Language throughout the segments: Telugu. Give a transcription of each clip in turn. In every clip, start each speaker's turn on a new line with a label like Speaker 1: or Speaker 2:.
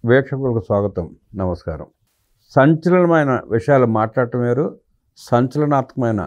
Speaker 1: వీక్షకులకు స్వాగతం, నమస్కారం. సంచలనమైన విషయాలు మాట్లాడటం వేరు, సంచలనాత్మకమైన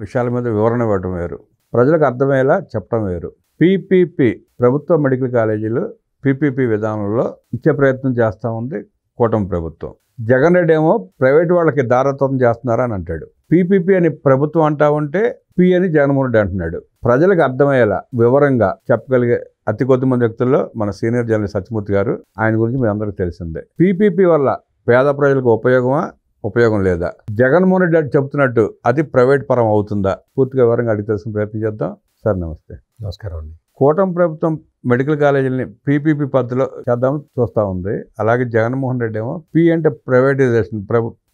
Speaker 1: విషయాల మీద వివరణ ఇవ్వడం వేరు, ప్రజలకు అర్థమయ్యేలా చెప్పడం వేరు. పీపీపీ ప్రభుత్వ మెడికల్ కాలేజీలు పీపీపీ విధానంలో ఇచ్చే ప్రయత్నం చేస్తూ ఉంది కూటమి ప్రభుత్వం. జగన్ రెడ్డి ఏమో ప్రైవేటు వాళ్ళకి దారత్వం చేస్తున్నారా అని అంటాడు. పీపీపీ అని ప్రభుత్వం అంటా ఉంటే పి అని జగన్మోహన్ రెడ్డి అంటున్నాడు. ప్రజలకు అర్థమయ్యేలా వివరంగా చెప్పగలిగే అతి కొద్ది మంది వ్యక్తుల్లో మన సీనియర్ జర్నలిస్ట్ సత్యమూర్తి గారు. ఆయన గురించి మీ అందరికీ తెలిసిందే. పీపీపీ వల్ల పేద ప్రజలకు ఉపయోగమా, ఉపయోగం లేదా? జగన్మోహన్ రెడ్డి చెబుతున్నట్టు అది ప్రైవేట్ పరం అవుతుందా? పూర్తిగా వివరంగా అడిగి తెలుసుకుని ప్రయత్నం చేద్దాం. సార్ నమస్తే.
Speaker 2: నమస్కారం అండి.
Speaker 1: కూటమి ప్రభుత్వం మెడికల్ కాలేజీలని పీపీపీ పద్ధతిలో చేద్దామని చూస్తూ ఉంది. అలాగే జగన్మోహన్ రెడ్డి ఏమో పి అంటే ప్రైవేటైజేషన్,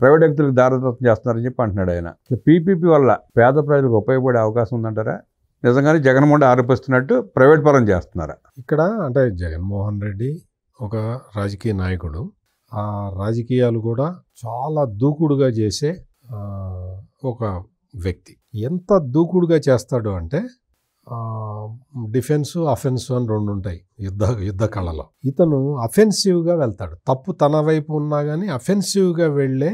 Speaker 1: ప్రైవేట్ వ్యక్తులకు దారదత్వం చేస్తున్నారని చెప్పి అంటున్నాడు ఆయన. పీపీపీ వల్ల పేద ప్రజలకు ఉపయోగపడే అవకాశం ఉందంటారా? నిజంగానే జగన్మోహన్ రెడ్డి ఆరోపిస్తున్నట్టు ప్రైవేట్ పరం చేస్తున్నారా?
Speaker 2: ఇక్కడ అంటే జగన్మోహన్ రెడ్డి ఒక రాజకీయ నాయకుడు. ఆ రాజకీయాలు కూడా చాలా దూకుడుగా చేసే ఒక వ్యక్తి. ఎంత దూకుడుగా చేస్తాడు అంటే డిఫెన్స్, అఫెన్స్ అని రెండు ఉంటాయి యుద్ధ కళలో. ఇతను అఫెన్సివ్గా వెళ్తాడు. తప్పు తన వైపు ఉన్నా కానీ అఫెన్సివ్గా వెళ్ళే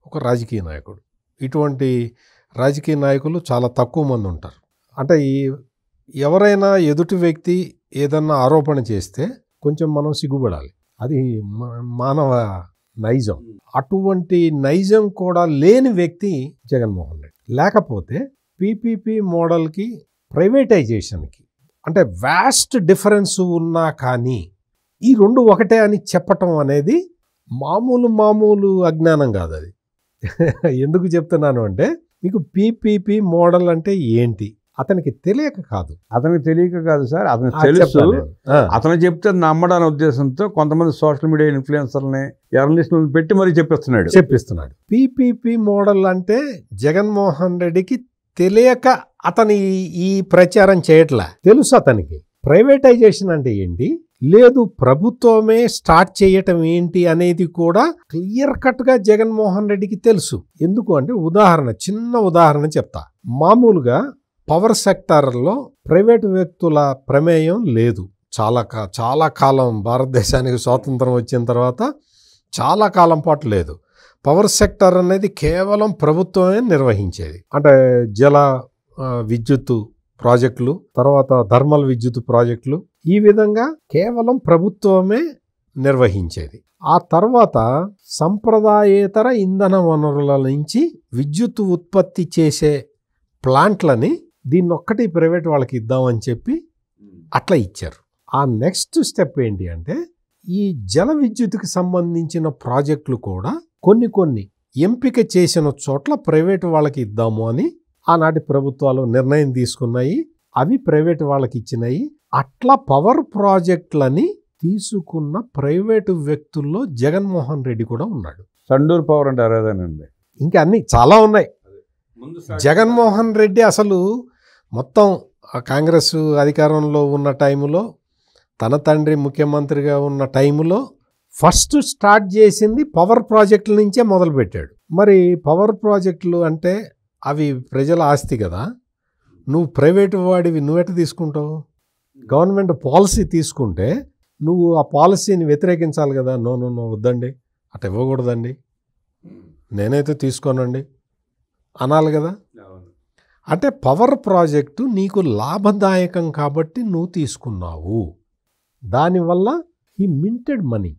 Speaker 2: ఒక రాజకీయ నాయకుడు. ఇటువంటి రాజకీయ నాయకులు చాలా తక్కువ మంది ఉంటారు. అంటే ఎవరైనా ఎదుటి వ్యక్తి ఏదన్నా ఆరోపణ చేస్తే కొంచెం మనం సిగ్గుపడాలి. అది మానవ నైజం. అటువంటి నైజం కూడా లేని వ్యక్తి జగన్మోహన్ రెడ్డి. లేకపోతే పీపీపీ మోడల్కి ప్రైవేటైజేషన్కి అంటే వాస్ట్ డిఫరెన్స్ ఉన్నా కానీ ఈ రెండు ఒకటే అని చెప్పటం అనేది మామూలు అజ్ఞానం కాదు. అది ఎందుకు చెప్తున్నాను అంటే, మీకు పీపీపీ మోడల్ అంటే ఏంటి అతనికి తెలియక కాదు.
Speaker 1: అతనికి తెలియక కాదు సార్, అతనికి తెలుసు. అతను చెప్తే నమ్మడాని ఉద్దేశంతో కొంతమంది సోషల్ మీడియా ఇన్ఫ్లుయెన్సర్ని, జర్నలిస్టులను పెట్టి మరీ చెప్పిస్తున్నాడు.
Speaker 2: పీపీపీ మోడల్ అంటే జగన్మోహన్ రెడ్డికి తెలియక అతని ఈ ప్రచారం చేయట్లా. తెలుసు అతనికి. ప్రైవేటైజేషన్ అంటే ఏంటి, లేదు ప్రభుత్వమే స్టార్ట్ చేయటం ఏంటి అనేది కూడా క్లియర్ కట్ గా జగన్మోహన్ రెడ్డికి తెలుసు. ఎందుకు అంటే చిన్న ఉదాహరణ చెప్తా. మామూలుగా పవర్ సెక్టార్లో ప్రైవేటు వ్యక్తుల ప్రమేయం లేదు. చాలా కాలం, భారతదేశానికి స్వాతంత్రం వచ్చిన తర్వాత చాలా కాలం పాటు లేదు. పవర్ సెక్టర్ అనేది కేవలం ప్రభుత్వమే నిర్వహించేది. అంటే జల విద్యుత్ ప్రాజెక్టులు, తర్వాత థర్మల్ విద్యుత్ ప్రాజెక్టులు, ఈ విధంగా కేవలం ప్రభుత్వమే నిర్వహించేది. ఆ తర్వాత సంప్రదాయేతర ఇంధన వనరుల నుంచి విద్యుత్ ఉత్పత్తి చేసే ప్లాంట్లని దీన్నొక్కటి ప్రైవేట్ వాళ్ళకి ఇద్దామని చెప్పి అట్లా ఇచ్చారు. ఆ నెక్స్ట్ స్టెప్ ఏంటి అంటే, ఈ జల విద్యుత్కి సంబంధించిన ప్రాజెక్టులు కూడా కొన్ని ఎంపిక చేసిన చోట్ల ప్రైవేటు వాళ్ళకి ఇద్దాము అని ఆనాటి ప్రభుత్వాలు నిర్ణయం తీసుకున్నాయి. అవి ప్రైవేటు వాళ్ళకి ఇచ్చినాయి. అట్లా పవర్ ప్రాజెక్టులని తీసుకున్న ప్రైవేటు వ్యక్తుల్లో జగన్మోహన్ రెడ్డి కూడా ఉన్నాడు.
Speaker 1: సండూర్ పవర్ అంటే అరేదేనండి.
Speaker 2: ఇంకా అన్ని చాలా ఉన్నాయి. జగన్మోహన్ రెడ్డి అసలు మొత్తం కాంగ్రెస్ అధికారంలో ఉన్న టైములో, తన తండ్రి ముఖ్యమంత్రిగా ఉన్న టైములో ఫస్ట్ స్టార్ట్ చేసింది పవర్ ప్రాజెక్టుల నుంచే మొదలుపెట్టాడు. మరి పవర్ ప్రాజెక్టులు అంటే అవి ప్రజల ఆస్తి కదా. నువ్వు ప్రైవేటు వాడివి నువ్వెట తీసుకుంటావు? గవర్నమెంట్ పాలసీ తీసుకుంటే నువ్వు ఆ పాలసీని వ్యతిరేకించాలి కదా. నో వద్దండి, అటు ఇవ్వకూడదండి, నేనైతే తీసుకోనండి అనాలి కదా. అంటే పవర్ ప్రాజెక్టు నీకు లాభదాయకం కాబట్టి నువ్వు తీసుకున్నావు. దానివల్ల he minted money.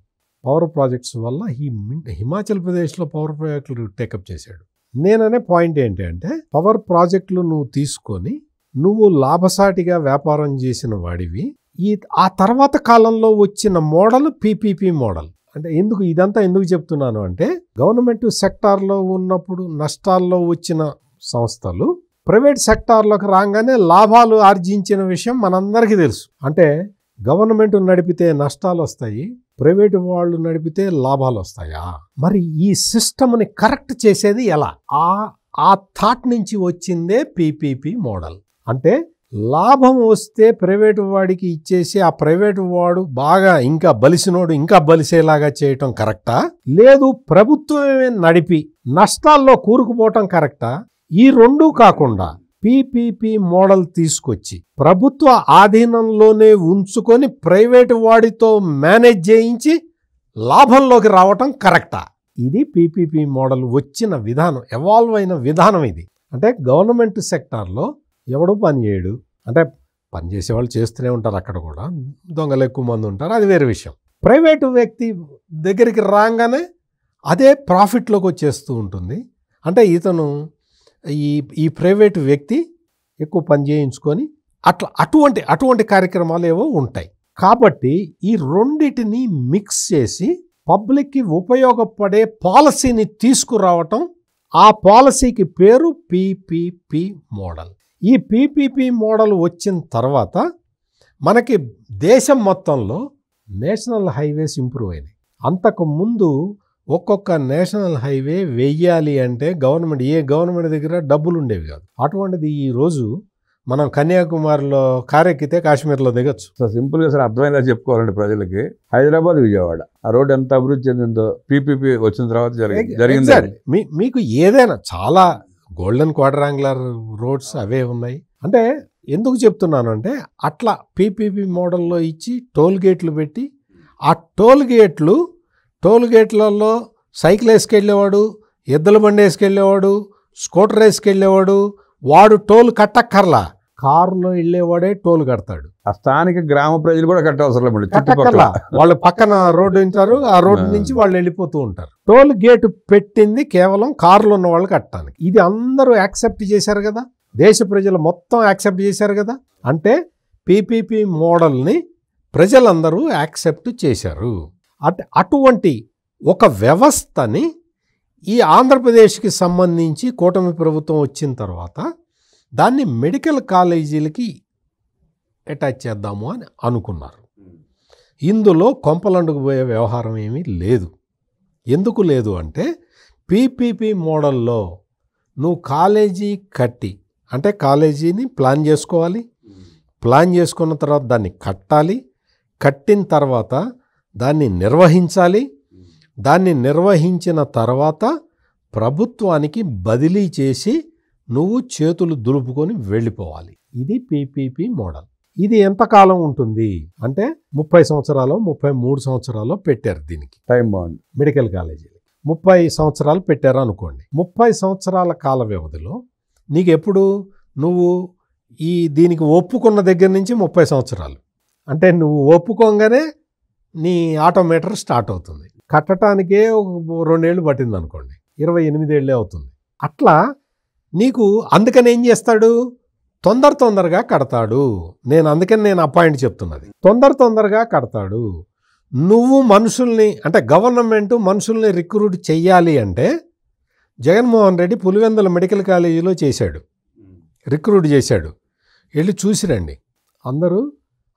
Speaker 2: Power projects వల్ల హిమాచల్ ప్రదేశ్లో పవర్ ప్రాజెక్టులు టేకప్ చేశాడు. నేననే పాయింట్ ఏంటి అంటే, పవర్ ప్రాజెక్టులు నువ్వు తీసుకొని నువ్వు లాభసాటిగా వ్యాపారం చేసిన వాడివి. ఆ తర్వాత కాలంలో వచ్చిన మోడల్ పీపీపీ మోడల్. అంటే ఇదంతా ఎందుకు చెప్తున్నాను అంటే, గవర్నమెంట్ సెక్టార్లో ఉన్నప్పుడు నష్టాల్లో వచ్చిన సంస్థలు ప్రైవేట్ సెక్టార్లోకి రాగానే లాభాలు ఆర్జించిన విషయం మనందరికీ తెలుసు. అంటే గవర్నమెంట్ నడిపితే నష్టాలు వస్తాయి, ప్రైవేటు వాళ్ళు నడిపితే లాభాలు వస్తాయా? మరి ఈ సిస్టమ్ని కరెక్ట్ చేసేది ఎలా? ఆ థాట్ నుంచి వచ్చిందే పీపీపీ మోడల్. అంటే లాభం వస్తే ప్రైవేటు వాడికి ఇచ్చేసి ఆ ప్రైవేటు వాడు బాగా ఇంకా బలిసినోడు ఇంకా బలిసేలాగా చేయటం కరెక్టా, లేదు ప్రభుత్వమే నడిపి నష్టాల్లో కూరుకుపోవటం కరెక్టా? ఈ రెండూ కాకుండా పీపీపీ మోడల్ తీసుకొచ్చి ప్రభుత్వ ఆధీనంలోనే ఉంచుకొని ప్రైవేటు వాడితో మేనేజ్ చేయించి లాభంలోకి రావటం కరెక్టా? ఇది పీపీపీ మోడల్ వచ్చిన విధానం, ఎవాల్వ్ అయిన విధానం ఇది. అంటే గవర్నమెంట్ సెక్టార్లో ఎవడు పని చేయడు, అంటే పని చేసేవాళ్ళు చేస్తూనే ఉంటారు, అక్కడ కూడా దొంగలు ఎక్కువ మంది ఉంటారు, అది వేరే విషయం. ప్రైవేటు వ్యక్తి దగ్గరికి రాగానే అదే ప్రాఫిట్లోకి వచ్చేస్తూ ఉంటుంది. అంటే ఇతను ఈ ప్రైవేటు వ్యక్తి ఎక్కువ పని చేయించుకొని అటువంటి కార్యక్రమాలు ఏవో ఉంటాయి. కాబట్టి ఈ రెండిటిని మిక్స్ చేసి పబ్లిక్కి ఉపయోగపడే పాలసీని తీసుకురావటం, ఆ పాలసీకి పేరు పీపీపీ మోడల్. ఈ పీపీపీ మోడల్ వచ్చిన తర్వాత మనకి దేశం మొత్తంలో నేషనల్ హైవేస్ ఇంప్రూవ్ అయినాయి. అంతకు ముందు ఒక్కొక్క నేషనల్ హైవే వెయ్యాలి అంటే ఏ గవర్నమెంట్ దగ్గర డబ్బులు ఉండేవి కాదు. అటువంటిది ఈరోజు మనం కన్యాకుమారిలో కారెక్కితే కాశ్మీర్లో దిగచ్చు.
Speaker 1: సో సింపుల్గా సార్ అర్థమయ్యేలా చెప్పుకోవాలంటే ప్రజలకి, హైదరాబాద్ విజయవాడ ఆ రోడ్ ఎంత అభివృద్ధి చెందిందో పీపీపీ వచ్చిన తర్వాత జరిగింది.
Speaker 2: మీకు ఏదైనా చాలా గోల్డెన్ క్వాడ్రాంగులర్ రోడ్స్ అవే ఉన్నాయి. అంటే ఎందుకు చెప్తున్నాను అంటే అట్లా పీపీపీ మోడల్లో ఇచ్చి టోల్ గేట్లు పెట్టి, ఆ టోల్ గేట్లలో సైకిల్ వేసుకెళ్ళేవాడు, ఎద్దుల బండి వేసుకెళ్ళేవాడు, స్కూటర్ వేసుకెళ్ళేవాడు, వాడు టోల్ కట్టక్కర్లా, కారులో వెళ్ళేవాడే టోల్ కడతాడు.
Speaker 1: ఆ స్థానిక గ్రామ ప్రజలు కూడా కట్టవసరం
Speaker 2: లేదు, వాళ్ళు పక్కన రోడ్డు ఉంటారు, ఆ రోడ్డు నుంచి వాళ్ళు వెళ్ళిపోతూ ఉంటారు. టోల్ గేట్ పెట్టింది కేవలం కారులో ఉన్న వాళ్ళు కట్టడానికి. ఇది అందరూ యాక్సెప్ట్ చేశారు కదా, దేశ ప్రజలు మొత్తం యాక్సెప్ట్ చేశారు కదా. అంటే పీపీపీ మోడల్ని ప్రజలందరూ యాక్సెప్ట్ చేశారు. అటువంటి ఒక వ్యవస్థని ఈ ఆంధ్రప్రదేశ్కి సంబంధించి కూటమి ప్రభుత్వం వచ్చిన తర్వాత దాన్ని మెడికల్ కాలేజీలకి అటాచ్ చేద్దాము అని అనుకున్నారు. ఇందులో కొంపలండుకు పోయే వ్యవహారం ఏమీ లేదు. ఎందుకు లేదు అంటే పీపీపీ మోడల్లో నువ్వు కాలేజీ కట్టి, అంటే కాలేజీని ప్లాన్ చేసుకోవాలి, ప్లాన్ చేసుకున్న తర్వాత దాన్ని కట్టాలి, కట్టిన తర్వాత దాన్ని నిర్వహించాలి, దాన్ని నిర్వహించిన తర్వాత ప్రభుత్వానికి బదిలీ చేసి నువ్వు చేతులు దులుపుకొని వెళ్ళిపోవాలి. ఇది పీపీపీ మోడల్. ఇది ఎంతకాలం ఉంటుంది అంటే 30 సంవత్సరాలు 33 సంవత్సరాలు పెట్టారు దీనికి
Speaker 1: టైం బాండ్.
Speaker 2: మెడికల్ కాలేజీలు 30 సంవత్సరాలు పెట్టారు అనుకోండి. 30 సంవత్సరాల కాల వ్యవధిలో నీకు ఎప్పుడు నువ్వు దీనికి ఒప్పుకున్న దగ్గర నుంచి 30 సంవత్సరాలు అంటే నువ్వు ఒప్పుకోగానే నీ ఆటోమీటర్ స్టార్ట్ అవుతుంది. కట్టడానికే 2 ఏళ్ళు పట్టింది అనుకోండి, 28 ఏళ్ళే అవుతుంది. అట్లా నీకు అందుకని ఏం చేస్తాడు, తొందరగా కడతాడు. అందుకని నేను అపాయింట్ చెప్తున్నది, తొందరగా కడతాడు. నువ్వు మనుషుల్ని, అంటే గవర్నమెంట్ మనుషుల్ని రిక్రూట్ చెయ్యాలి అంటే జగన్మోహన్ రెడ్డి పులివెందుల మెడికల్ కాలేజీలో చేశాడు, రిక్రూట్ చేశాడు. వెళ్ళి చూసిరండి, అందరూ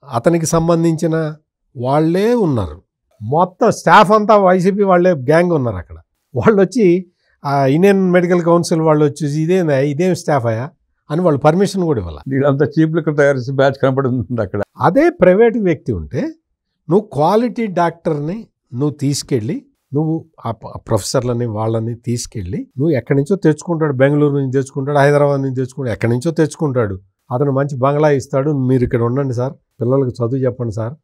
Speaker 2: అతనికి సంబంధించిన వాళ్ళే ఉన్నారు, మొత్తం స్టాఫ్ అంతా వైసీపీ వాళ్ళే గ్యాంగ్ ఉన్నారు అక్కడ. వాళ్ళు వచ్చి ఇండియన్ మెడికల్ కౌన్సిల్ వాళ్ళు వచ్చి ఇదేం స్టాఫ్ అయ్యా అని వాళ్ళు పర్మిషన్ కూడా ఇవ్వాలి.
Speaker 1: వీళ్ళంతా చీప్ లిక్కర్ తయారు చేసి బ్యాచ్ కనపడుతుంది అక్కడ.
Speaker 2: అదే ప్రైవేట్ వ్యక్తి ఉంటే నువ్వు క్వాలిటీ డాక్టర్ని నువ్వు తీసుకెళ్ళి, నువ్వు ఆ ప్రొఫెసర్లని వాళ్ళని తీసుకెళ్ళి నువ్వు ఎక్కడి నుంచో తెచ్చుకుంటాడు, బెంగళూరు నుంచి తెచ్చుకుంటాడు, హైదరాబాద్ నుంచి తెచ్చుకుంటాడు, ఎక్కడి నుంచో తెచ్చుకుంటాడు. అతను మంచి బంగ్లా ఇస్తాడు, మీరు ఇక్కడ ఉండండి సార్, పిల్లలకు చదువు చెప్పండి సార్,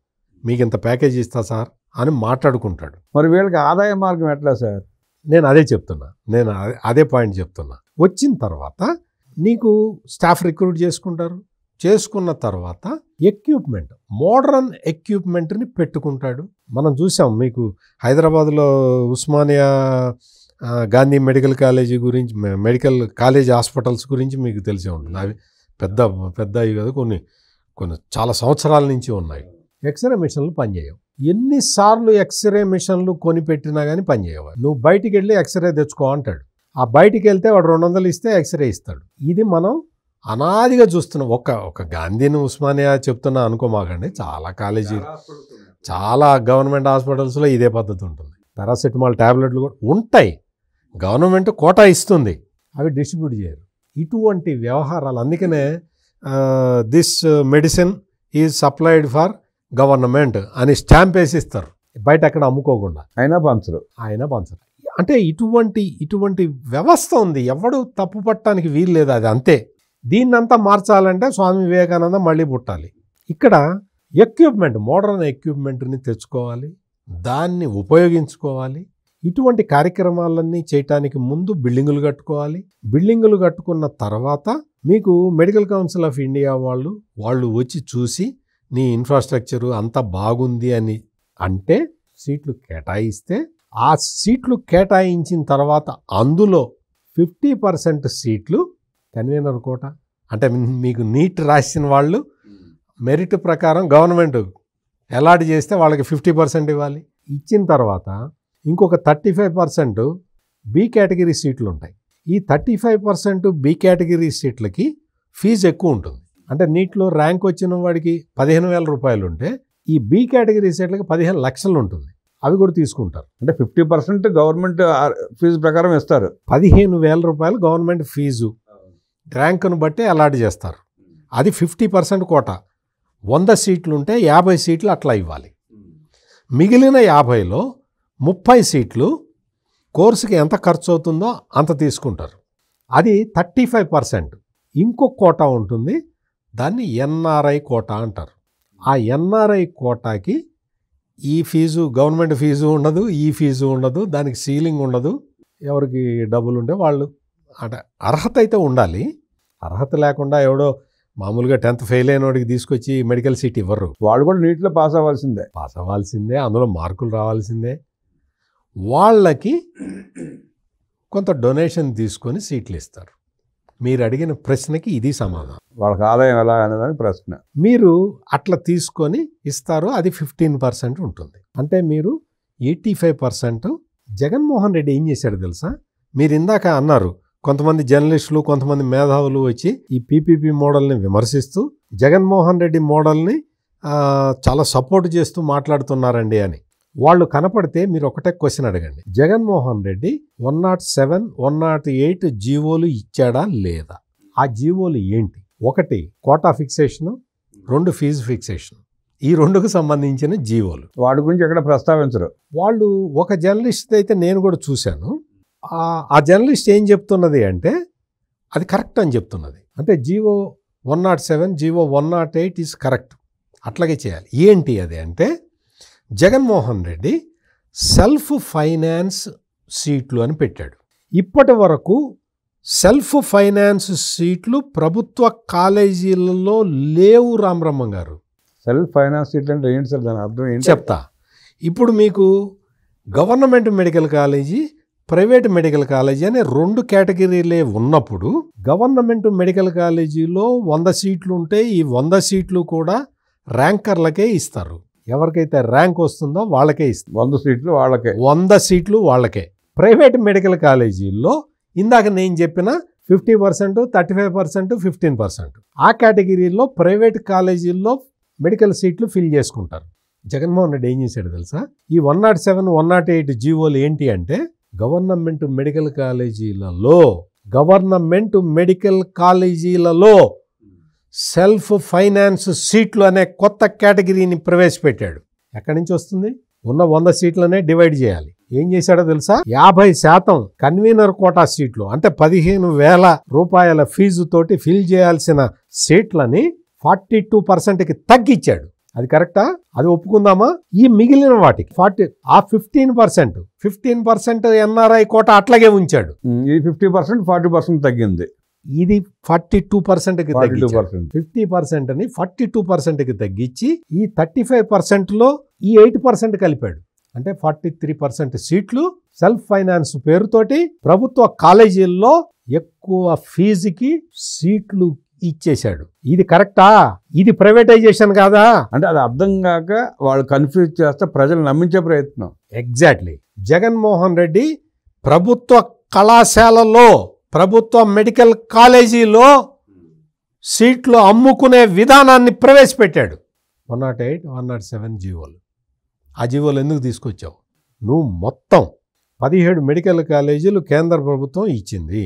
Speaker 2: మీకు ఇంత ప్యాకేజ్ ఇస్తా సార్ అని మాట్లాడుకుంటాడు.
Speaker 1: మరి వీళ్ళకి ఆదాయ మార్గం ఎట్లా సార్?
Speaker 2: నేను అదే చెప్తున్నా, అదే పాయింట్ చెప్తున్నా. వచ్చిన తర్వాత నీకు స్టాఫ్ రిక్రూట్ చేసుకుంటారు, చేసుకున్న తర్వాత ఎక్విప్మెంట్, మోడర్న్ ఎక్విప్మెంట్ని పెట్టుకుంటాడు. మనం చూసాం, మీకు హైదరాబాద్లో ఉస్మానియా గాంధీ మెడికల్ కాలేజీ గురించి, మెడికల్ కాలేజ్ హాస్పిటల్స్ గురించి మీకు తెలిసే ఉంటుంది. అవి పెద్ద అవి కదా, కొన్ని చాలా సంవత్సరాల నుంచి ఉన్నాయి. ఎక్స్రే మిషన్లు పనిచేయవు. ఎన్నిసార్లు ఎక్స్రే మిషన్లు కొనిపెట్టినా కానీ పనిచేయవు. నువ్వు బయటికి వెళ్ళి ఎక్స్రే తెచ్చుకో అంటాడు. ఆ బయటికి వెళ్తే వాడు 200 ఇస్తే ఎక్స్రే ఇస్తాడు. ఇది మనం అనాదిగా చూస్తున్నాం. ఒక గాంధీని ఉస్మానియా చెప్తున్నా అనుకోమాకండి, చాలా కాలేజీలు, చాలా గవర్నమెంట్ హాస్పిటల్స్లో ఇదే పద్ధతి ఉంటుంది. పారాసెటమాల్ ట్యాబ్లెట్లు కూడా ఉంటాయి, గవర్నమెంట్ కోటా ఇస్తుంది, అవి డిస్ట్రిబ్యూట్ చేయరు. ఇటువంటి వ్యవహారాలు, అందుకనే this medicine is supplied for government అని స్టాంప్ వేసి ఇస్తారు, బయట అక్కడ అమ్ముకోకుండా.
Speaker 1: అయినా పంచరు.
Speaker 2: అంటే ఇటువంటి వ్యవస్థ ఉంది, ఎవడు తప్పు పట్టడానికి వీలు లేదు. అది అంతే. దీన్నంతా మార్చాలంటే స్వామి వివేకానంద మళ్ళీ పుట్టాలి. ఇక్కడ ఎక్విప్మెంట్, మోడర్న్ ఎక్విప్మెంట్ని తెచ్చుకోవాలి, దాన్ని ఉపయోగించుకోవాలి. ఇటువంటి కార్యక్రమాలన్నీ చేయటానికి ముందు బిల్డింగులు కట్టుకోవాలి. బిల్డింగులు కట్టుకున్న తర్వాత మీకు మెడికల్ కౌన్సిల్ ఆఫ్ ఇండియా వాళ్ళు వచ్చి చూసి నీ ఇన్ఫ్రాస్ట్రక్చరు అంతా బాగుంది అని అంటే సీట్లు కేటాయిస్తే, ఆ సీట్లు కేటాయించిన తర్వాత అందులో 50% సీట్లు కన్వీనర్ కోట, అంటే మీకు నీట్ రాసిన వాళ్ళు మెరిట్ ప్రకారం గవర్నమెంట్ అలాట్ చేస్తే వాళ్ళకి 50% ఇవ్వాలి. ఇచ్చిన తర్వాత ఇంకొక 35% బి కేటగిరీ సీట్లు ఉంటాయి. ఈ 35% బి కేటగిరీ సీట్లకి ఫీజు ఎక్కువ ఉంటుంది. అంటే నీట్లో ర్యాంక్ వచ్చిన వాడికి 15,000 రూపాయలు ఉంటే ఈ బి కేటగిరీ సీట్లకి 15 లక్షలు ఉంటుంది. అవి కూడా తీసుకుంటారు.
Speaker 1: అంటే 50% గవర్నమెంట్ ఫీజు ప్రకారం ఇస్తారు.
Speaker 2: 15,000 రూపాయలు గవర్నమెంట్ ఫీజు ర్యాంకును బట్టి అలాట్ చేస్తారు. అది 50% కోట. 100 సీట్లు ఉంటే 50 సీట్లు అట్లా ఇవ్వాలి. మిగిలిన 50లో 30 సీట్లు కోర్సుకి ఎంత ఖర్చు అవుతుందో అంత తీసుకుంటారు. అది 35%. ఇంకొక కోటా ఉంటుంది, దాన్ని ఎన్ఆర్ఐ కోటా అంటారు. ఆ ఎన్ఆర్ఐ కోటాకి ఈ ఫీజు గవర్నమెంట్ ఫీజు ఉండదు, ఈ ఫీజు ఉండదు, దానికి సీలింగ్ ఉండదు. ఎవరికి డబ్బులు ఉంటే వాళ్ళు, అంటే అర్హత అయితే ఉండాలి. అర్హత లేకుండా ఎవడో మామూలుగా 10th ఫెయిల్ అయిన వాడికి తీసుకొచ్చి మెడికల్ సీట్ ఇవ్వరు.
Speaker 1: వాళ్ళు కూడా నీటిలో పాస్ అవ్వాల్సిందే, అందులో మార్కులు రావాల్సిందే. వాళ్ళకి కొంత డొనేషన్ తీసుకొని సీట్లు ఇస్తారు. మీరు అడిగిన ప్రశ్నకి ఇది సమాధానం. వాళ్ళకి ఆదాయం ఎలా అనేదాని ప్రశ్న.
Speaker 2: మీరు అట్లా తీసుకొని ఇస్తారు. అది 15% ఉంటుంది. అంటే మీరు 85%. జగన్మోహన్ రెడ్డి ఏం చేశాడు తెలుసా? మీరు ఇందాక అన్నారు కొంతమంది జర్నలిస్టులు, కొంతమంది మేధావులు వచ్చి ఈ పీపీపీ మోడల్ని విమర్శిస్తూ జగన్మోహన్ రెడ్డి మోడల్ని చాలా సపోర్ట్ చేస్తూ మాట్లాడుతున్నారండి అని. వాళ్ళు కనపడితే మీరు ఒకటే క్వశ్చన్ అడగండి. జగన్మోహన్ రెడ్డి 107, 108 జీవోలు ఇచ్చాడా లేదా? ఆ జీవోలు ఏంటి? 1 కోటా ఫిక్సేషను, 2 ఫీజు ఫిక్సేషన్. ఈ 2కు సంబంధించిన జీవోలు.
Speaker 1: వాటి గురించి ఎక్కడ ప్రస్తావించరు.
Speaker 2: వాళ్ళు ఒక జర్నలిస్ట్ అయితే నేను కూడా చూశాను. ఆ జర్నలిస్ట్ ఏం చెప్తున్నది అంటే అది కరెక్ట్ అని చెప్తున్నది. అంటే జీవో 107, జీవో 108 ఈజ్ కరెక్ట్, అట్లాగే చేయాలి. ఏంటి అది అంటే జగన్మోహన్ రెడ్డి సెల్ఫ్ ఫైనాన్స్ సీట్లు అని పెట్టాడు. ఇప్పటి వరకు సెల్ఫ్ ఫైనాన్స్ సీట్లు ప్రభుత్వ కాలేజీలలో లేవు. రామబ్రహ్మం గారు,
Speaker 1: సెల్ఫ్ ఫైనాన్స్ సీట్లు అంటే ఏంటి సార్? దాని అర్థం ఏంటి
Speaker 2: చెప్తా. ఇప్పుడు మీకు government medical college, private medical college అనే 2 కేటగిరీలే ఉన్నప్పుడు గవర్నమెంట్ మెడికల్ కాలేజీలో 100 సీట్లు ఉంటే ఈ 100 సీట్లు కూడా ర్యాంకర్లకే ఇస్తారు. ఎవరికైతే ర్యాంక్ వస్తుందో వాళ్ళకే ఇస్తారు.
Speaker 1: 100 సీట్లు వాళ్ళకే.
Speaker 2: 100 సీట్లు వాళ్ళకే. ప్రైవేట్ మెడికల్ కాలేజీల్లో ఇందాక నేను చెప్పిన 50%, 35%, 15%. ఆ కేటగిరీలో ప్రైవేట్ కాలేజీల్లో మెడికల్ సీట్లు ఫిల్ చేసుకుంటారు. జగన్మోహన్ రెడ్డి ఏం చేశాడు తెలుసా? ఈ 107, 108 జీవోలు ఏంటి అంటే గవర్నమెంట్ మెడికల్ కాలేజీలలో సెల్ఫ్ ఫైనాన్స్ సీట్లు అనే కొత్త కేటగిరీని ప్రవేశపెట్టాడు. ఎక్కడి నుంచి వస్తుంది? ఉన్న 100 సీట్లనే డివైడ్ చేయాలి. ఏం చేశాడో తెలుసా? 50% కన్వీనర్ కోటా సీట్లు, అంటే 15,000 రూపాయల ఫీజుతోటి ఫిల్ చేయాల్సిన సీట్లని 42%కి తగ్గించాడు. అది కరెక్టా? అది ఒప్పుకుందామా? ఈ మిగిలిన వాటికి 15% ఎన్ఆర్ఐ కోటా అట్లాగే ఉంచాడు.
Speaker 1: ఇది 50%, 40% తగ్గింది.
Speaker 2: ఇది 42%కి తగ్గించాడు. 50%ని 42%కి తగ్గించి ఈ 35%లో ఈ 8% కలిపాడు. అంటే 43% సీట్లు సెల్ఫ్ ఫైనాన్స్ పేరుతోటి ప్రభుత్వ కాలేజీల్లో ఎక్కువ ఫీజుకి సీట్లు ఇచ్చేశాడు. ఇది కరెక్టా? ఇది ప్రైవేటైజేషన్ కాదా?
Speaker 1: అంటే అది అర్థం కాక వాళ్ళు కన్ఫ్యూజ్ చేస్తే ప్రజలు నమ్మించే ప్రయత్నం.
Speaker 2: ఎగ్జాక్ట్లీ. జగన్మోహన్ రెడ్డి ప్రభుత్వ కళాశాలలో, ప్రభుత్వ మెడికల్ కాలేజీలో సీట్లు అమ్ముకునే విధానాన్ని ప్రవేశపెట్టాడు. 108, 107 జీవోలు. ఆ జీవోలు ఎందుకు తీసుకొచ్చావు? నువ్వు మొత్తం 17 మెడికల్ కాలేజీలు కేంద్ర ప్రభుత్వం ఇచ్చింది.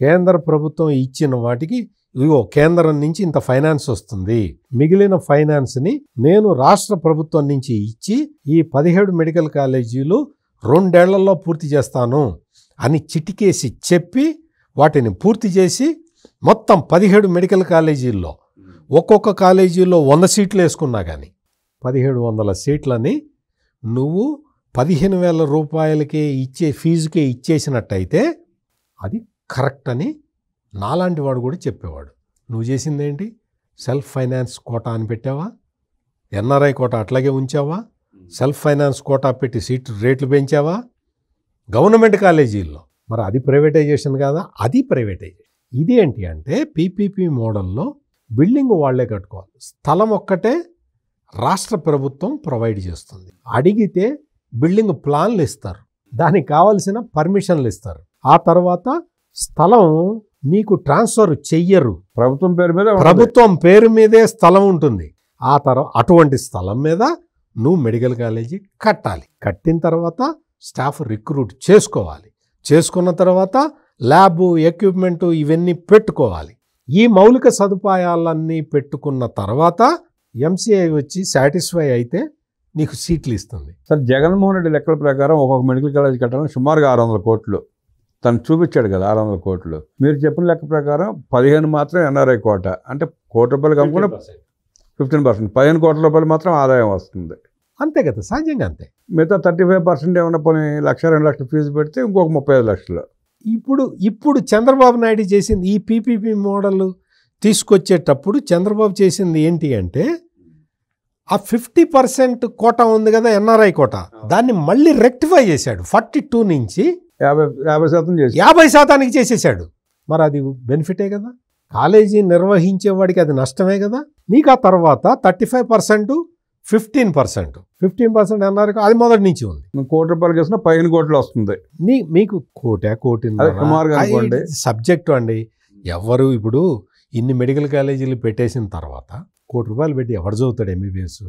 Speaker 2: కేంద్ర ప్రభుత్వం ఇచ్చిన వాటికి ఇదిగో కేంద్రం నుంచి ఇంత ఫైనాన్స్ వస్తుంది, మిగిలిన ఫైనాన్స్ని నేను రాష్ట్ర ప్రభుత్వం నుంచి ఇచ్చి ఈ 17 మెడికల్ కాలేజీలు 2 ఏళ్లలో పూర్తి చేస్తాను అని చిటికేసి చెప్పి వాటిని పూర్తి చేసి మొత్తం 17 మెడికల్ కాలేజీల్లో ఒక్కొక్క కాలేజీలో 100 సీట్లు వేసుకున్నా కానీ 1700 సీట్లని నువ్వు 15,000 రూపాయలకే ఇచ్చే ఫీజుకే ఇచ్చేసినట్టయితే అది కరెక్ట్ అని నాలాంటి వాడు కూడా చెప్పేవాడు. నువ్వు చేసిందేంటి? సెల్ఫ్ ఫైనాన్స్ కోటా అని పెట్టావా? ఎన్ఆర్ఐ కోటా అట్లాగే ఉంచావా? సెల్ఫ్ ఫైనాన్స్ కోటా పెట్టి సీట్ రేట్లు పెంచావా? గవర్నమెంట్ కాలేజీల్లో. మరి అది ప్రైవేటైజేషన్ కాదా? అది ప్రైవేటైజేషన్. ఇదేంటి అంటే పీపీపీ మోడల్లో బిల్డింగ్ వాళ్లే కట్టుకోవాలి. స్థలం ఒక్కటే రాష్ట్ర ప్రభుత్వం ప్రొవైడ్ చేస్తుంది. అడిగితే బిల్డింగ్ ప్లాన్లు ఇస్తారు, దానికి కావాల్సిన పర్మిషన్లు ఇస్తారు. ఆ తర్వాత స్థలం నీకు ట్రాన్స్ఫర్ చెయ్యరు. ప్రభుత్వం పేరు మీదే స్థలం ఉంటుంది. ఆ తర్వాత అటువంటి స్థలం మీద నువ్వు మెడికల్ కాలేజీ కట్టాలి. కట్టిన తర్వాత స్టాఫ్ రిక్రూట్ చేసుకోవాలి. చేసుకున్న తర్వాత ల్యాబ్ ఎక్విప్మెంట్ ఇవన్నీ పెట్టుకోవాలి. ఈ మౌలిక సదుపాయాలన్నీ పెట్టుకున్న తర్వాత ఎంసీఐ వచ్చి సాటిస్ఫై అయితే నీకు సీట్లు ఇస్తుంది.
Speaker 1: సార్, జగన్మోహన్ రెడ్డి లెక్కల ప్రకారం ఒక్కొక్క మెడికల్ కాలేజ్ కట్టాలని సుమారుగా 600 కోట్లు తను చూపించాడు కదా. 600 కోట్లు మీరు చెప్పిన లెక్క ప్రకారం 15 మాత్రం ఎన్ఆర్ఐ కోట, అంటే ₹1,00,00,000 కమ్ముకుని 15%, 15 కోట్ల రూపాయలు మాత్రం ఆదాయం వస్తుంది.
Speaker 2: అంతే కదా, సహజంగా అంతే.
Speaker 1: మిగతా 35% ఏమన్నా పోనీ 1,00,000-2 లక్షలు ఫీజు పెడితే ఇంకొక 35 లక్షలు.
Speaker 2: ఇప్పుడు చంద్రబాబు నాయుడు చేసింది ఈ పీపీపీ మోడల్ తీసుకొచ్చేటప్పుడు చంద్రబాబు చేసింది ఏంటి అంటే ఆ 50% కోటా ఉంది కదా ఎన్ఆర్ఐ కోటా, దాన్ని మళ్ళీ రెక్టిఫై చేశాడు. 42 నుంచి
Speaker 1: 50% చేసి
Speaker 2: 50% చేసేసాడు. మరి అది బెనిఫిటే కదా, కాలేజీ నిర్వహించేవాడికి అది నష్టమే కదా. నీకు ఆ తర్వాత 35%, 15% ఎన్ఆర్ఐ అది మొదటి నుంచి ఉంది.
Speaker 1: ₹1,00,00,000 చేసినా 15 కోట్లు వస్తుంది.
Speaker 2: మీకు కోటి సబ్జెక్టు అండి. ఎవరు ఇప్పుడు ఇన్ని మెడికల్ కాలేజీలు పెట్టేసిన తర్వాత ₹1,00,00,000 పెట్టి ఎవరు చదువుతాడు ఎంబీబీఎస్?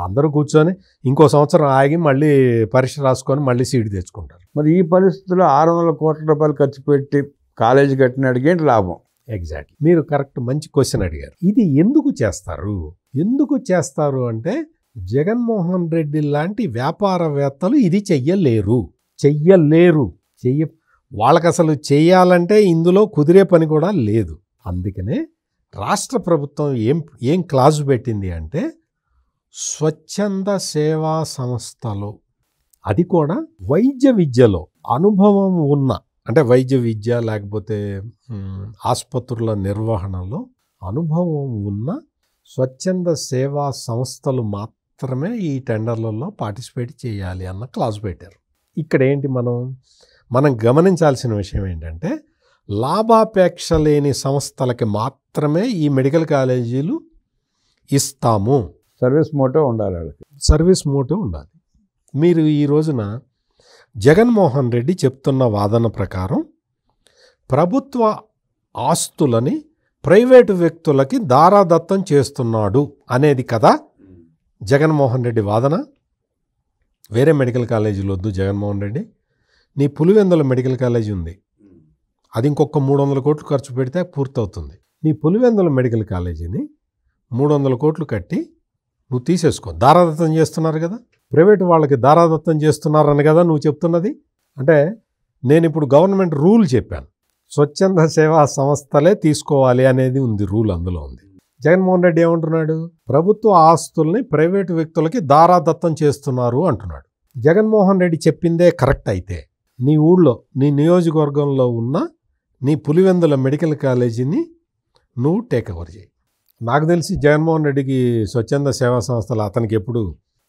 Speaker 2: అందరూ కూర్చొని ఇంకో సంవత్సరం ఆగి మళ్ళీ పరీక్ష రాసుకొని మళ్ళీ సీట్ తెచ్చుకుంటారు.
Speaker 1: మరి ఈ పరిస్థితుల్లో ₹600 కోట్ల ఖర్చు పెట్టి కాలేజీ కట్టినాడికి ఏంటి లాభం?
Speaker 2: ఎగ్జాక్ట్లీ, మీరు కరెక్ట్, మంచి క్వశ్చన్ అడిగారు. ఇది ఎందుకు చేస్తారు అంటే జగన్మోహన్ రెడ్డి లాంటి వ్యాపారవేత్తలు ఇది చెయ్యలేరు. వాళ్ళకి అసలు చెయ్యాలంటే ఇందులో కుదిరే పని కూడా లేదు. అందుకనే రాష్ట్ర ప్రభుత్వం ఏం క్లాజు పెట్టింది అంటే స్వచ్ఛంద సేవా సంస్థలు, అది కూడా వైద్య విద్యలో అనుభవం ఉన్న, అంటే వైద్య విద్య లేకపోతే ఆసుపత్రుల నిర్వహణలో అనుభవం ఉన్న స్వచ్ఛంద సేవా సంస్థలు మాత్రమే ఈ టెండర్లలో పార్టిసిపేట్ చేయాలి అన్న క్లాజు పెట్టారు. ఇక్కడ ఏంటి మనం గమనించాల్సిన విషయం ఏంటంటే లాభాపేక్ష లేని సంస్థలకి మాత్రమే ఈ మెడికల్ కాలేజీలు ఇస్తాము.
Speaker 1: సర్వీస్ మోటో ఉండాలి.
Speaker 2: మీరు ఈ రోజున జగన్మోహన్ రెడ్డి చెప్తున్న వాదన ప్రకారం ప్రభుత్వ ఆస్తులని ప్రైవేటు వ్యక్తులకి దారాదత్తం చేస్తున్నాడు అనేది కదా జగన్మోహన్ రెడ్డి వాదన. వేరే మెడికల్ కాలేజీలు వద్దు జగన్మోహన్ రెడ్డి, నీ పులివెందుల మెడికల్ కాలేజీ ఉంది, అది ఇంకొక 300 కోట్లు ఖర్చు పెడితే పూర్తవుతుంది. నీ పులివెందుల మెడికల్ కాలేజీని 300 కోట్లు కట్టి నువ్వు తీసేసుకో. దారాదత్తం చేస్తున్నారు కదా, ప్రైవేటు వాళ్ళకి దారాదత్తం చేస్తున్నారని కదా నువ్వు చెప్తున్నది. అంటే నేను ఇప్పుడు గవర్నమెంట్ రూల్ చెప్పాను, స్వచ్ఛంద సేవా సంస్థలే తీసుకోవాలి అనేది ఉంది, రూల్ అందులో ఉంది. జగన్మోహన్ రెడ్డి ఏమంటున్నాడు? ప్రభుత్వ ఆస్తుల్ని ప్రైవేటు వ్యక్తులకి దారాదత్తం చేస్తున్నారు అంటున్నాడు. జగన్మోహన్ రెడ్డి చెప్పిందే కరెక్ట్ అయితే నీ ఊళ్ళో, నీ నియోజకవర్గంలో ఉన్న నీ పులివెందుల మెడికల్ కాలేజీని నువ్వు టేక్ ఓవర్ చేయి. నాకు తెలిసి జగన్మోహన్ రెడ్డికి స్వచ్ఛంద సేవా సంస్థలు, అతనికి ఎప్పుడు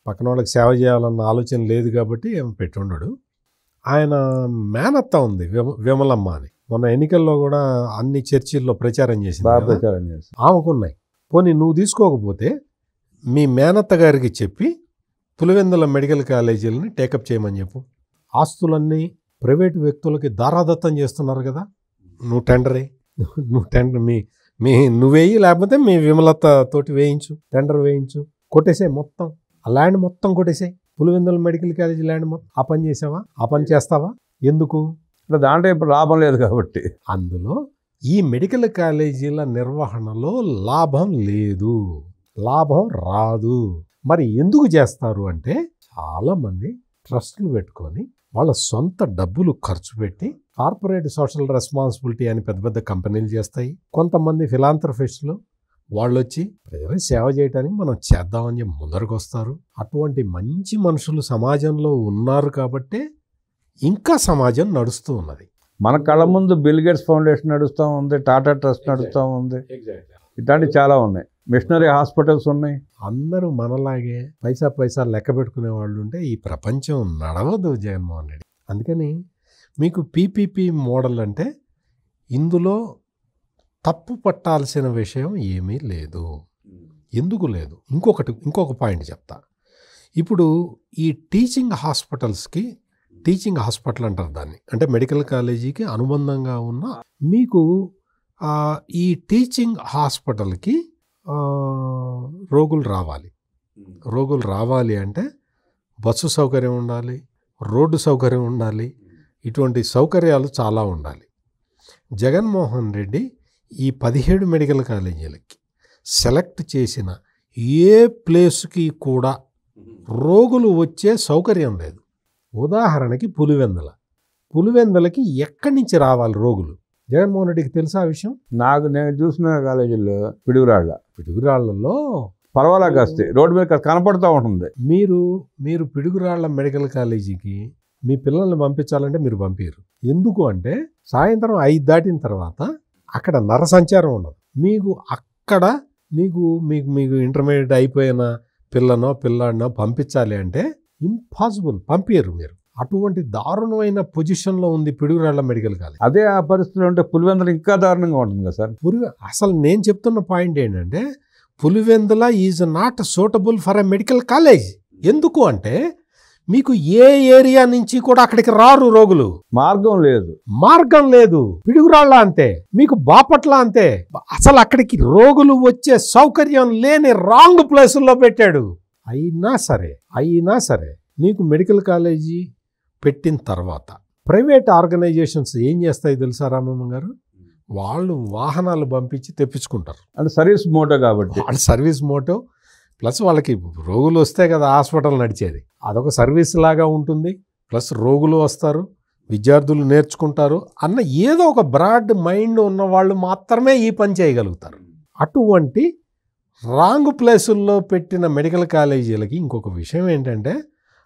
Speaker 2: పక్కన వాళ్ళకి సేవ చేయాలన్న ఆలోచన లేదు కాబట్టి ఏమి పెట్టున్నాడు. ఆయన మేనత్త ఉంది విమలమ్మ అని, మొన్న ఎన్నికల్లో కూడా అన్ని చర్చిల్లో ప్రచారం చేసింది. ఆమెకున్నాయి. పోనీ నువ్వు తీసుకోకపోతే మీ మేనత్త గారికి చెప్పి పులివెందుల మెడికల్ కాలేజీలని టేకప్ చేయమని చెప్పు. ఆస్తులన్నీ ప్రైవేటు వ్యక్తులకి దారాదత్తం చేస్తున్నారు కదా, నువ్వు టెండర్ నువ్వేయి, లేకపోతే మీ విమలత తోటి వేయించు, టెండర్ వేయించు, కొట్టేసాయి మొత్తం, ఆ ల్యాండ్ మొత్తం కొట్టేసాయి. పులివెందుల మెడికల్ కాలేజీ ల్యాండ్ మొత్తం. ఆ పని చేసావా? ఆ పని చేస్తావా? ఎందుకు?
Speaker 1: దాంట్లో ఇప్పుడు లాభం లేదు కాబట్టి.
Speaker 2: అందులో ఈ మెడికల్ కాలేజీల నిర్వహణలో లాభం లేదు, లాభం రాదు. మరి ఎందుకు చేస్తారు అంటే చాలామంది ట్రస్టులు పెట్టుకొని వాళ్ళ సొంత డబ్బులు ఖర్చు పెట్టి కార్పొరేట్ సోషల్ రెస్పాన్సిబిలిటీ అని పెద్ద పెద్ద కంపెనీలు చేస్తాయి. కొంతమంది ఫిలాంథ్రఫిస్టులు వాళ్ళు వచ్చి ప్రజలకు సేవ చేయడానికి మనం చేద్దామని చెప్పి ముందరకు వస్తారు. అటువంటి మంచి మనుషులు సమాజంలో ఉన్నారు కాబట్టే ఇంకా సమాజం నడుస్తూ ఉన్నది.
Speaker 1: మన కళ్ళ ముందు బిల్ గేట్స్ ఫౌండేషన్ నడుస్తూ ఉంది, టాటా ట్రస్ట్ నడుస్తూ ఉంది, ఇట్లాంటివి చాలా ఉన్నాయి. మిషనరీ హాస్పిటల్స్ ఉన్నాయి.
Speaker 2: అందరూ మనలాగే పైసా లెక్క పెట్టుకునే వాళ్ళు ఉంటే ఈ ప్రపంచం నడవదు జగన్మోహన్ రెడ్డి. అందుకని మీకు పీపీపీ మోడల్ అంటే ఇందులో తప్పు పట్టాల్సిన విషయం ఏమీ లేదు. ఎందుకు లేదు? ఇంకొక పాయింట్ చెప్తా. ఇప్పుడు ఈ టీచింగ్ హాస్పిటల్ అంటారు దాన్ని, అంటే మెడికల్ కాలేజీకి అనుబంధంగా ఉన్న మీకు ఈ టీచింగ్ హాస్పిటల్కి రోగులు రావాలి అంటే బస్సు సౌకర్యం ఉండాలి, రోడ్డు సౌకర్యం ఉండాలి, ఇటువంటి సౌకర్యాలు చాలా ఉండాలి. జగన్మోహన్ రెడ్డి ఈ 17 మెడికల్ కాలేజీలకి సెలెక్ట్ చేసిన ఏ ప్లేస్కి కూడా రోగులు వచ్చే సౌకర్యం లేదు. ఉదాహరణకి పులివెందులకి ఎక్కడి నుంచి రావాలి రోగులు? జగన్మోహన్ రెడ్డికి తెలుసా ఆ విషయం?
Speaker 1: నేను చూసిన కాలేజీల్లో
Speaker 2: పిడుగురాళ్లలో
Speaker 1: పర్వాలా కాస్తే రోడ్డు మీద కనపడుతూ ఉంటుంది.
Speaker 2: మీరు పిడుగురాళ్ల మెడికల్ కాలేజీకి మీ పిల్లల్ని పంపించాలంటే మీరు పంపించరు. ఎందుకు అంటే సాయంత్రం 5 దాటిన తర్వాత అక్కడ నరసంచారం ఉండదు. మీకు అక్కడ మీకు ఇంటర్మీడియట్ అయిపోయిన పిల్లాడినో పంపించాలి అంటే ఇంపాసిబుల్, పంపించరు మీరు. అటువంటి దారుణమైన పొజిషన్లో ఉంది పిడుగురాళ్ల మెడికల్ కాలేజ్.
Speaker 1: అదే ఆ పరిస్థితులు ఉంటే పులివెందులు ఇంకా దారుణంగా ఉంటుంది కదా సార్.
Speaker 2: అసలు నేను చెప్తున్న పాయింట్ ఏంటంటే Pulivendula is not suitable for a medical college. ఎందుకు అంటే మీకు ఏ ఏరియా నుంచి కూడా అక్కడికి రారు రోగులు. మార్గం లేదు. పిడుగురాళ్ళ అంతే, మీకు బాపట్ల అంతే. అసలు అక్కడికి రోగులు వచ్చే సౌకర్యం లేని రాంగ్ ప్లేసుల్లో పెట్టాడు. అయినా సరే నీకు మెడికల్ కాలేజీ పెట్టిన తర్వాత ప్రైవేట్ ఆర్గనైజేషన్స్ ఏం చేస్తాయి తెలుసా రామమ్మ గారు? వాళ్ళు వాహనాలు పంపించి తెప్పించుకుంటారు.
Speaker 1: అంటే సర్వీస్ మోటో కాబట్టి,
Speaker 2: వాళ్ళు సర్వీస్ మోటో ప్లస్ వాళ్ళకి రోగులు వస్తే కదా హాస్పిటల్ నడిచేది, అదొక సర్వీస్ లాగా ఉంటుంది. ప్లస్ రోగులు వస్తారు, విద్యార్థులు నేర్చుకుంటారు అన్న ఏదో ఒక బ్రాడ్ మైండ్ ఉన్న వాళ్ళు మాత్రమే ఈ పని చేయగలుగుతారు. అటువంటి రాంగ్ ప్లేసుల్లో పెట్టిన మెడికల్ కాలేజీలకి ఇంకొక విషయం ఏంటంటే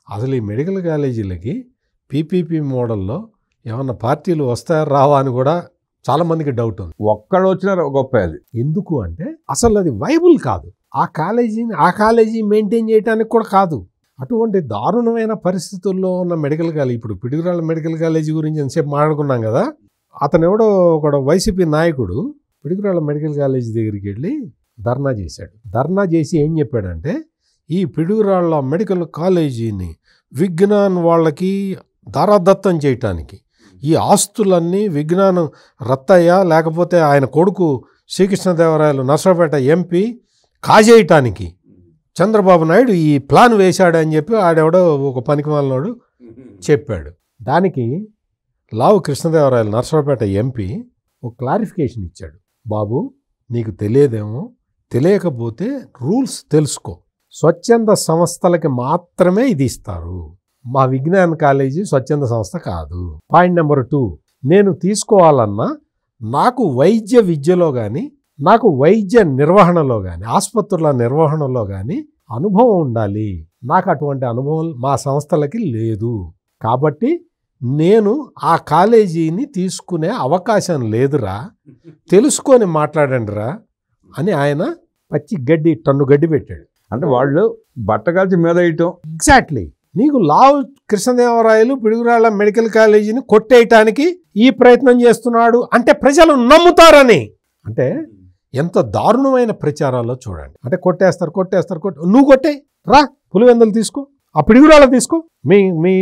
Speaker 2: అసలు ఈ మెడికల్ కాలేజీలకి పీపీపీ మోడల్లో ఏమన్నా పార్టీలు వస్తాయా రావా అని కూడా చాలామందికి డౌట్ ఉంది.
Speaker 1: ఒక్కడు వచ్చినా గొప్ప. అది
Speaker 2: ఎందుకు అంటే అసలు అది వైబుల్ కాదు. ఆ కాలేజీ మెయింటైన్ చేయడానికి కూడా కాదు. అటువంటి దారుణమైన పరిస్థితుల్లో ఉన్న మెడికల్ కాలేజీ, ఇప్పుడు పిడుగురాళ్ళ మెడికల్ కాలేజీ గురించి ఎంతసేపు మాట్లాడుకున్నాం కదా, అతను ఒక వైసీపీ నాయకుడు పిడుగురాళ్ళ మెడికల్ కాలేజీ దగ్గరికి వెళ్ళి ధర్నా చేశాడు. ధర్నా చేసి ఏం చెప్పాడంటే ఈ పిడుగురాళ్ళ మెడికల్ కాలేజీని విజ్ఞాన్ వాళ్ళకి దారాదత్తం చేయటానికి, ఈ ఆస్తులన్నీ విజ్ఞాన్ రత్తయ్య లేకపోతే ఆయన కొడుకు శ్రీకృష్ణదేవరాయలు నర్సరావుపేట ఎంపీ కాజేయటానికి చంద్రబాబు నాయుడు ఈ ప్లాన్ వేశాడని చెప్పి ఆడెవడో ఒక పనికిమాలినోడు చెప్పాడు. దానికి లావు కృష్ణదేవరాయలు నర్సరావుపేట ఎంపీ ఒక క్లారిఫికేషన్ ఇచ్చాడు. బాబు నీకు తెలియకపోతే రూల్స్ తెలుసుకో, స్వచ్ఛంద సంస్థలకి మాత్రమే ఇది ఇస్తారు, మా విజ్ఞాన కాలేజీ స్వచ్ఛంద సంస్థ కాదు. పాయింట్ నెంబర్ 2, నేను తీసుకోవాలన్నా నాకు వైద్య విద్యలో కానీ నాకు వైద్య నిర్వహణలో కానీ ఆసుపత్రుల నిర్వహణలో కానీ అనుభవం ఉండాలి. నాకు అటువంటి అనుభవం మా సంస్థలకి లేదు. కాబట్టి నేను ఆ కాలేజీని తీసుకునే అవకాశం లేదురా, తెలుసుకొని మాట్లాడండిరా అని ఆయన పచ్చి టన్ను గడ్డి పెట్టాడు.
Speaker 1: అంటే వాళ్ళు బట్టకాల్చి మీద వేయటం.
Speaker 2: ఎగ్జాక్ట్లీ. నీకు లావు కృష్ణదేవరాయలు పిడుగురాళ్ళ మెడికల్ కాలేజీని కొట్టేయటానికి ఈ ప్రయత్నం చేస్తున్నాడు అంటే ప్రజలు నమ్ముతారని. అంటే ఎంత దారుణమైన ప్రచారాల్లో చూడండి. అంటే కొట్టేస్తారు. నువ్వు కొట్టే రా, పులివెందులు తీసుకో, ఆ పిడుగురాళ్ళ తీసుకో. మీ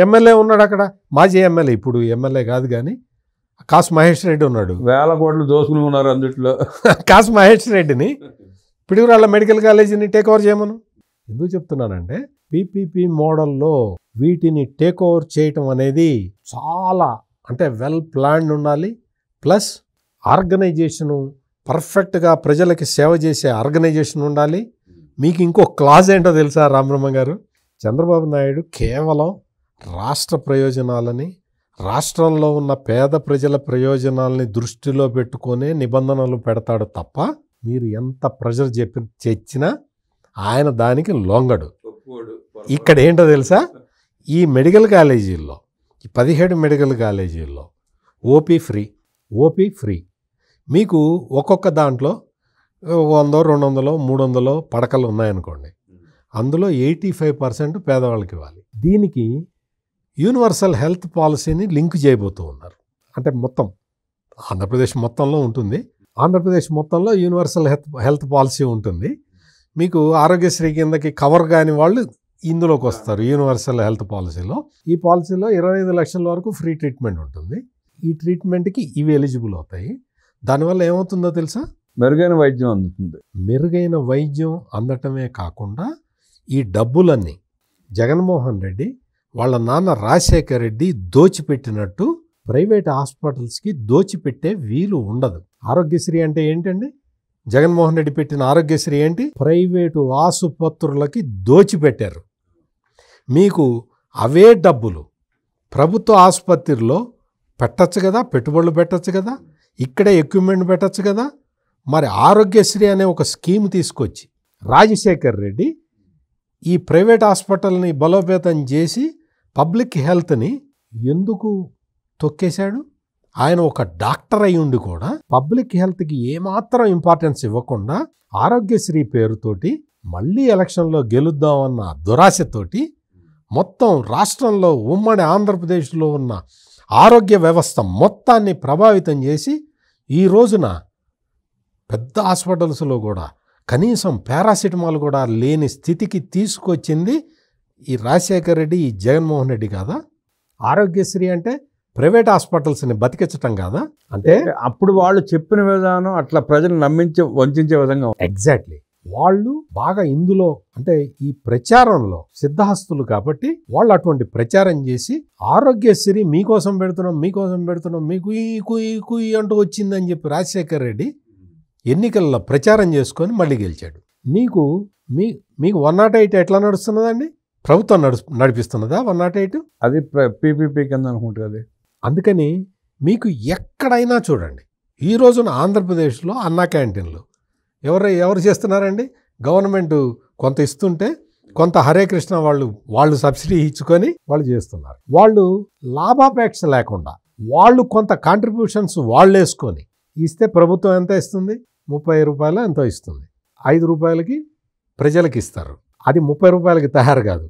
Speaker 2: ఎమ్మెల్యే ఉన్నాడు అక్కడ, మాజీ ఎమ్మెల్యే, ఇప్పుడు ఎమ్మెల్యే కాదు కానీ కాసు మహేష్ రెడ్డి ఉన్నాడు.
Speaker 1: 1000 కోట్లు దోసుకుని ఉన్నారు అందుట్లో.
Speaker 2: కాసు మహేష్ రెడ్డిని పిడుగురాళ్ళ మెడికల్ కాలేజీని టేక్ ఓవర్ చేయమను. ఎందుకు చెప్తున్నానంటే పీపీపీ మోడల్లో వీటిని టేక్ ఓవర్ చేయటం అనేది చాలా అంటే వెల్ ప్లాన్డ్ ఉండాలి. ప్లస్ ఆర్గనైజేషను పర్ఫెక్ట్గా ప్రజలకి సేవ చేసే ఆర్గనైజేషన్ ఉండాలి. మీకు ఇంకో క్లాజ్ ఏంటో తెలుసా రామబ్రహ్మ గారు? చంద్రబాబు నాయుడు కేవలం రాష్ట్ర ప్రయోజనాలని, రాష్ట్రంలో ఉన్న పేద ప్రజల ప్రయోజనాలని దృష్టిలో పెట్టుకునే నిబంధనలు పెడతాడు తప్ప మీరు ఎంత ప్రెషర్ తెచ్చినా ఆయన దానికి లొంగడు. ఇక్కడ ఏంటో తెలుసా, ఈ మెడికల్ కాలేజీల్లో, ఈ 17 మెడికల్ కాలేజీల్లో ఓపీ ఫ్రీ. మీకు ఒక్కొక్క దాంట్లో 100, 200, 300 పడకలు ఉన్నాయనుకోండి, అందులో 85% పేదవాళ్ళకి ఇవ్వాలి. దీనికి యూనివర్సల్ హెల్త్ పాలసీని లింక్ చేయబోతూ ఉన్నారు. అంటే మొత్తం ఆంధ్రప్రదేశ్ మొత్తంలో ఉంటుంది. ఆంధ్రప్రదేశ్ మొత్తంలో యూనివర్సల్ హెల్త్ పాలసీ ఉంటుంది. మీకు ఆరోగ్యశ్రీ కిందకి కవర్ కాని వాళ్ళు ఇందులోకి వస్తారు. యూనివర్సల్ హెల్త్ పాలసీలో, ఈ పాలసీలో 25 లక్షల వరకు ఫ్రీ ట్రీట్మెంట్ ఉంటుంది. ఈ ట్రీట్మెంట్కి ఇవి ఎలిజిబుల్ అవుతాయి. దానివల్ల ఏమవుతుందో తెలుసా,
Speaker 1: మెరుగైన వైద్యం అందుతుంది.
Speaker 2: మెరుగైన వైద్యం అందటమే కాకుండా ఈ డబ్బులన్నీ జగన్మోహన్ రెడ్డి వాళ్ళ నాన్న రాజశేఖర్ రెడ్డి దోచిపెట్టినట్టు ప్రైవేట్ హాస్పిటల్స్కి దోచిపెట్టే వీలు ఉండదు. ఆరోగ్యశ్రీ అంటే ఏంటండి, జగన్మోహన్ రెడ్డి పెట్టిన ఆరోగ్యశ్రీ ఏంటి, ప్రైవేటు ఆసుపత్రులకి దోచిపెట్టారు. మీకు అవే డబ్బులు ప్రభుత్వ ఆసుపత్రిలో పెట్టచ్చు కదా, పెట్టుబడులు పెట్టచ్చు కదా, ఇక్కడే ఎక్విప్మెంట్ పెట్టచ్చు కదా. మరి ఆరోగ్యశ్రీ అనే ఒక స్కీమ్ తీసుకొచ్చి రాజశేఖర్ రెడ్డి ఈ ప్రైవేట్ హాస్పిటల్ని బలోపేతం చేసి పబ్లిక్ హెల్త్ని ఎందుకు తొక్కేశాడు? ఆయన ఒక డాక్టర్ అయి ఉండి కూడా పబ్లిక్ హెల్త్కి ఏమాత్రం ఇంపార్టెన్స్ ఇవ్వకుండా ఆరోగ్యశ్రీ పేరుతోటి మళ్ళీ ఎలక్షన్లో గెలుద్దామన్న దురాశతోటి మొత్తం రాష్ట్రంలో ఉమ్మడి ఆంధ్రప్రదేశ్లో ఉన్న ఆరోగ్య వ్యవస్థ మొత్తాన్ని ప్రభావితం చేసి ఈ రోజున పెద్ద హాస్పిటల్స్లో కూడా కనీసం పారాసిటమాల్ కూడా లేని స్థితికి తీసుకొచ్చింది ఈ రాజశేఖర్ రెడ్డి, ఈ జగన్మోహన్ రెడ్డి కాదా? ఆరోగ్యశ్రీ అంటే ప్రైవేట్ హాస్పిటల్స్ని బతికించటం కాదా? అంటే
Speaker 1: అప్పుడు వాళ్ళు చెప్పిన విధానం అట్లా ప్రజలు వంచే విధంగా.
Speaker 2: ఎగ్జాక్ట్లీ. వాళ్ళు బాగా ఇందులో అంటే ఈ ప్రచారంలో సిద్ధహస్తులు కాబట్టి వాళ్ళు అటువంటి ప్రచారం చేసి ఆరోగ్యశ్రీ మీకోసం పెడుతున్నాం మీకు కుయ్ అంటూ వచ్చిందని చెప్పి రాజశేఖర్ రెడ్డి ఎన్నికల్లో ప్రచారం చేసుకొని మళ్ళీ గెలిచాడు. మీకు 108 ఎట్లా నడుస్తున్నదండి? ప్రభుత్వం నడిపిస్తున్నదా 108?
Speaker 1: అది పీపీపీ కింద అనుకుంటుంది.
Speaker 2: అందుకని మీకు ఎక్కడైనా చూడండి, ఈ రోజున ఆంధ్రప్రదేశ్లో అన్నా క్యాంటీన్లు ఎవరు చేస్తున్నారండి? గవర్నమెంట్ కొంత ఇస్తుంటే కొంత హరే కృష్ణ వాళ్ళు సబ్సిడీ ఇచ్చుకొని వాళ్ళు చేస్తున్నారు. వాళ్ళు లాభాపేక్ష లేకుండా వాళ్ళు కొంత కాంట్రిబ్యూషన్స్ వాళ్ళు వేసుకొని ఇస్తే ప్రభుత్వం ఎంత ఇస్తుంది? 30 రూపాయలు ఎంతో ఇస్తుంది. 5 రూపాయలకి ప్రజలకు ఇస్తారు. అది 30 రూపాయలకి తయారు కాదు,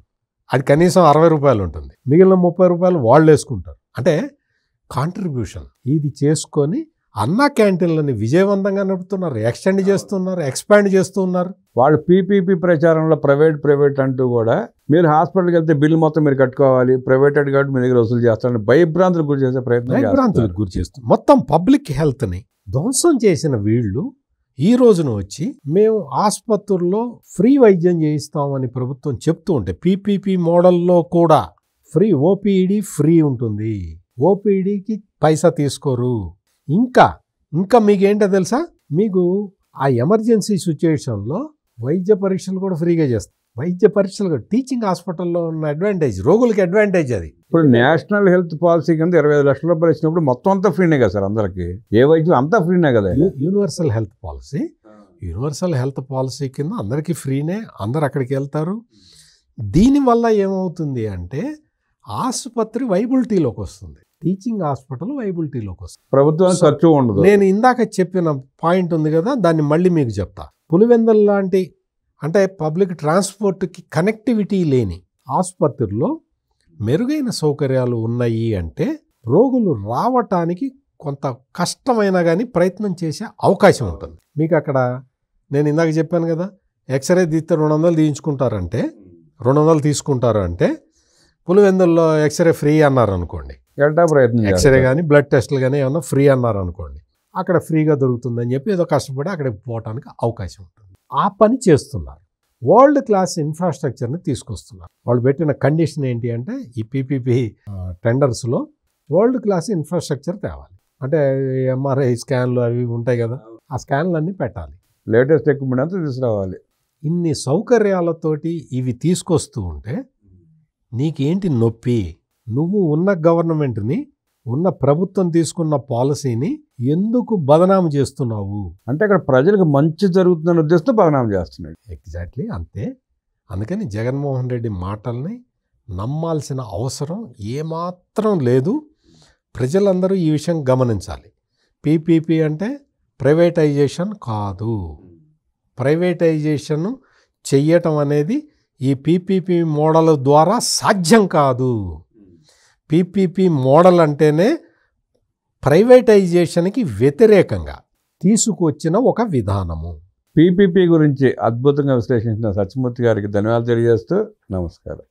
Speaker 2: అది కనీసం 60 రూపాయలు ఉంటుంది. మిగిలిన 30 రూపాయలు వాళ్ళు వేసుకుంటారు. అంటే కాంట్రిబ్యూషన్ ఇది చేసుకొని అన్నా క్యాంటీన్లని విజయవంతంగా నడుపుతున్నారు, ఎక్స్పాండ్ చేస్తున్నారు.
Speaker 1: వాళ్ళు పీపీపీ ప్రచారంలో ప్రైవేట్ అంటూ కూడా మీరు హాస్పిటల్కి వెళ్తే బిల్లు మొత్తం మీరు కట్టుకోవాలి, ప్రైవేటెడ్ కాబట్టి మీ దగ్గర వసూలు చేస్తారని భయభ్రాంతులకు గురి చేసే
Speaker 2: భయభ్రాంతులకు గురి చేస్తుంది. మొత్తం పబ్లిక్ హెల్త్ని ధ్వంసం చేసిన వీళ్ళు ఈ రోజున వచ్చి మేము ఆసుపత్రుల్లో ఫ్రీ వైద్యం చేయిస్తామని ప్రభుత్వం చెప్తూ ఉంటే పీపీపీ మోడల్లో కూడా ఫ్రీ ఓపీడీ ఫ్రీ ఉంటుంది, ఓపీడీకి పైసా తీసుకోరు. ఇంకా మీకేంటో తెలుసా, మీకు ఆ ఎమర్జెన్సీ సిచ్యుయేషన్లో వైద్య పరీక్షలు కూడా ఫ్రీగా చేస్తారు. వైద్య పరీక్షలు టీచింగ్ హాస్పిటల్లో ఉన్న అడ్వాంటేజ్, రోగులకి అడ్వాంటేజ్ అది.
Speaker 1: ఇప్పుడు నేషనల్ హెల్త్ పాలసీ కింద 25 లక్షల రూపాయలు ఇచ్చినప్పుడు మొత్తం అంతా ఫ్రీనే కదా సార్, అందరికి ఏ వైద్యం అంతా ఫ్రీనే కదా.
Speaker 2: యూనివర్సల్ హెల్త్ పాలసీ కింద అందరికీ ఫ్రీనే, అందరు అక్కడికి వెళ్తారు. దీనివల్ల ఏమవుతుంది అంటే ఆసుపత్రి వైబిలిటీలోకి వస్తుంది, టీచింగ్ హాస్పిటల్ వైబిలిటీలోకి వస్తుంది,
Speaker 1: ప్రభుత్వం ఖర్చు ఉండదు.
Speaker 2: నేను ఇందాక చెప్పిన పాయింట్ ఉంది కదా, దాన్ని మళ్ళీ మీకు చెప్తా. పులివెందుల లాంటి అంటే పబ్లిక్ ట్రాన్స్పోర్ట్కి కనెక్టివిటీ లేని ఆసుపత్రిలో మెరుగైన సౌకర్యాలు ఉన్నాయి అంటే రోగులు రావటానికి కొంత కష్టమైనా కానీ ప్రయత్నం చేసే అవకాశం ఉంటుంది. మీకు అక్కడ నేను ఇందాక చెప్పాను కదా, ఎక్స్రే తీస్తే 200 తీయించుకుంటారంటే 200 తీసుకుంటారు అంటే పులివెందుల్లో ఎక్స్రే ఫ్రీ అన్నారు అనుకోండి, ఎక్స్రే కానీ బ్లడ్ టెస్టులు కానీ ఏమన్నా ఫ్రీ అన్నారు అనుకోండి, అక్కడ ఫ్రీగా దొరుకుతుందని చెప్పి ఏదో కష్టపడి అక్కడికి పోవడానికి అవకాశం ఉంటుంది. ఆ పని చేస్తున్నారు. వరల్డ్ క్లాస్ ఇన్ఫ్రాస్ట్రక్చర్ని తీసుకొస్తున్నారు. వాళ్ళు పెట్టిన కండిషన్ ఏంటి అంటే ఈ పీపీపీ టెండర్స్లో వరల్డ్ క్లాస్ ఇన్ఫ్రాస్ట్రక్చర్ తేవాలి. అంటే ఎంఆర్ఐ స్కాన్లు అవి ఉంటాయి కదా, ఆ స్కాన్లు అన్నీ పెట్టాలి,
Speaker 1: లేటెస్ట్ ఎక్విప్మెంట్ అంతా తీసుకురావాలి.
Speaker 2: ఇన్ని సౌకర్యాలతోటి ఇవి తీసుకొస్తూ ఉంటే నీకేంటి నొప్పి? నువ్వు ఉన్న గవర్నమెంట్ని ఉన్న ప్రభుత్వం తీసుకున్న పాలసీని ఎందుకు బదనాము చేస్తున్నావు?
Speaker 1: అంటే అక్కడ ప్రజలకు మంచి జరుగుతుందన్న ఉద్దేశంతో బదనాం చేస్తున్నాడు.
Speaker 2: ఎగ్జాక్ట్లీ అంతే. అందుకని జగన్మోహన్ రెడ్డి మాటల్ని నమ్మాల్సిన అవసరం ఏమాత్రం లేదు. ప్రజలందరూ ఈ విషయం గమనించాలి. పీపీపీ అంటే ప్రైవేటైజేషన్ కాదు. ప్రైవేటైజేషన్ చెయ్యటం అనేది ఈ పీపీపీ మోడల్ ద్వారా సాధ్యం కాదు. పీపీపీ మోడల్ అంటేనే ప్రైవేటైజేషన్కి వ్యతిరేకంగా తీసుకొచ్చిన ఒక విధానము.
Speaker 1: పీపీపీ గురించి అద్భుతంగా విశ్లేషించిన సత్యమూర్తి గారికి ధన్యవాదాలు తెలియజేస్తూ నమస్కారం.